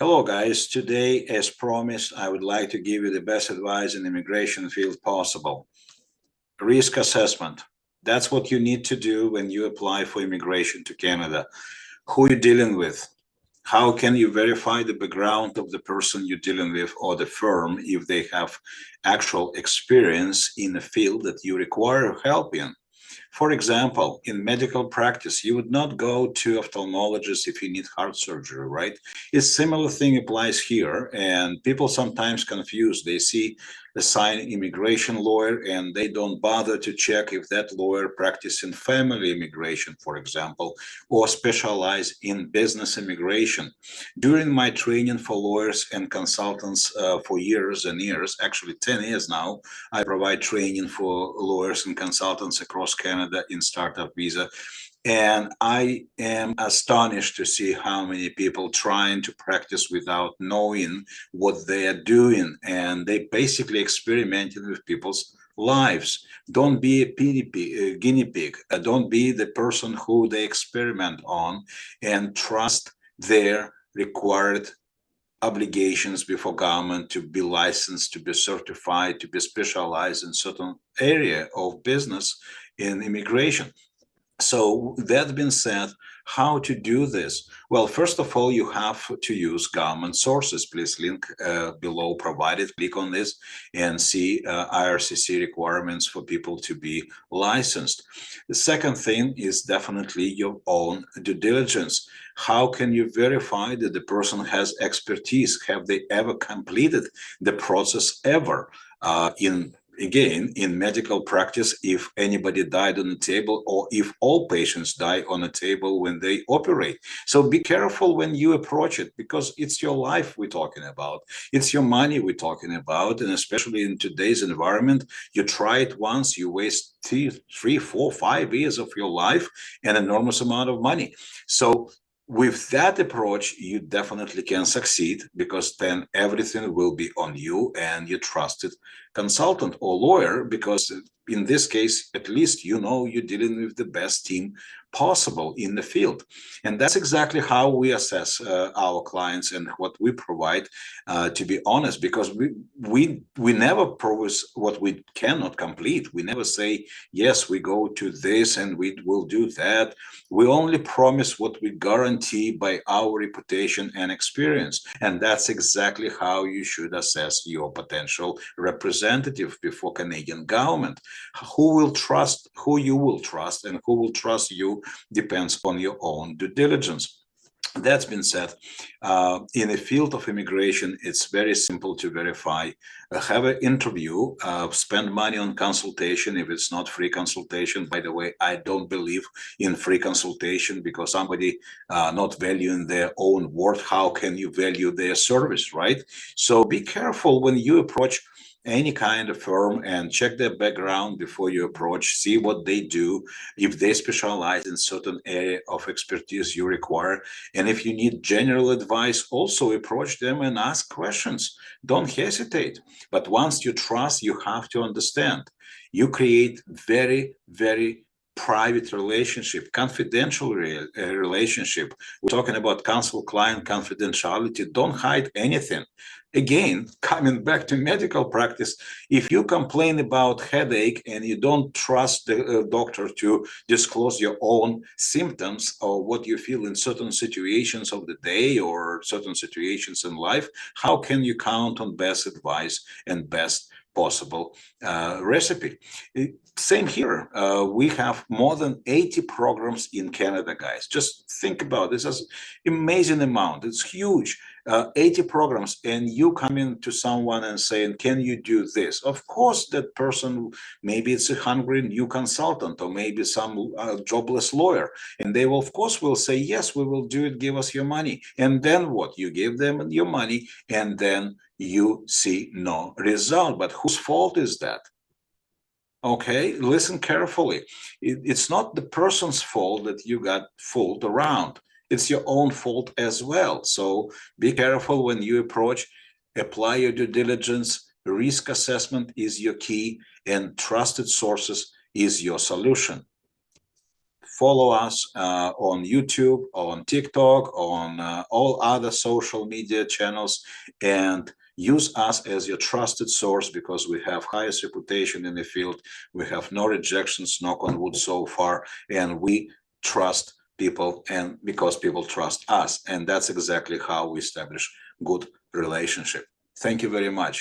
Hello guys, today as promised I would like to give you the best advice in the immigration field possible. Risk assessment. That's what you need to do when you apply for immigration to Canada. Who you're dealing with. How can you verify the background of the person you're dealing with or the firm if they have actual experience in the field that you require help in? For example, in medical practice, you would not go to ophthalmologist if you need heart surgery, right? A similar thing applies here, and people sometimes confuse. They see the sign immigration lawyer and they don't bother to check if that lawyer practicing family immigration, for example, or specialize in business immigration. During my training for lawyers and consultants for years and years, actually 10 years now, I provide training for lawyers and consultants across Canada in startup visa. And I am astonished to see how many people trying to practice without knowing what they are doing. And they basically experimenting with people's lives. Don't be a guinea pig. Don't be the person who they experiment on, and trust their required obligations before government to be licensed, to be certified, to be specialized in certain area of business in immigration. So that being said, how to do this? Well, first of all, you have to use government sources. Please link below provided, click on this and see IRCC requirements for people to be licensed. The second thing is definitely your own due diligence. How can you verify that the person has expertise? Have they ever completed the process ever? Again, in medical practice, if anybody died on the table or if all patients die on the table when they operate. So be careful when you approach it, because it's your life we're talking about. It's your money we're talking about. And especially in today's environment, you try it once, you waste 3, 4, 5 years of your life and an enormous amount of money. So with that approach, you definitely can succeed, because then everything will be on you and your trusted consultant or lawyer, because in this case, at least you know you're dealing with the best team possible in the field. And that's exactly how we assess our clients and what we provide, to be honest, because we never promise what we cannot complete. We never say, yes, we go to this and we will do that. We only promise what we guarantee by our reputation and experience. And that's exactly how you should assess your potential representative before Canadian government. Who will trust, who you will trust, and who will trust you depends on your own due diligence. That's been said, in the field of immigration, it's very simple to verify. Have an interview, spend money on consultation if it's not free consultation. By the way, I don't believe in free consultation, because somebody not valuing their own worth, how can you value their service, right? So be careful when you approach any kind of firm and check their background before you approach. See what they do, if they specialize in certain area of expertise you require. And if you need general advice, also approach them and ask questions. Don't hesitate. But once you trust, you have to understand, you create very, very private relationship, confidential relationship. We're talking about counsel-client confidentiality. Don't hide anything. Again, coming back to medical practice, if you complain about headache and you don't trust the doctor to disclose your own symptoms or what you feel in certain situations of the day or certain situations in life, how can you count on best advice and best possible recipe? Same here. We have more than 80 programs in Canada, guys. Just think about this as amazing amount. It's huge. 80 programs, and you come in to someone and saying, can you do this? Of course, that person, maybe it's a hungry new consultant, or maybe some jobless lawyer, and they will, of course, will say, yes, we will do it, give us your money. And then what? You give them your money, and then you see no result. But whose fault is that? Okay, listen carefully. It's not the person's fault that you got fooled around. It's your own fault as well. So be careful when you approach, apply your due diligence. Risk assessment is your key, and trusted sources is your solution. follow us on YouTube, on TikTok, on all other social media channels, and use us as your trusted source, because we have highest reputation in the field. We have no rejections, knock on wood, so far, and we trust people, and because people trust us, and that's exactly how we establish good relationship. Thank you very much.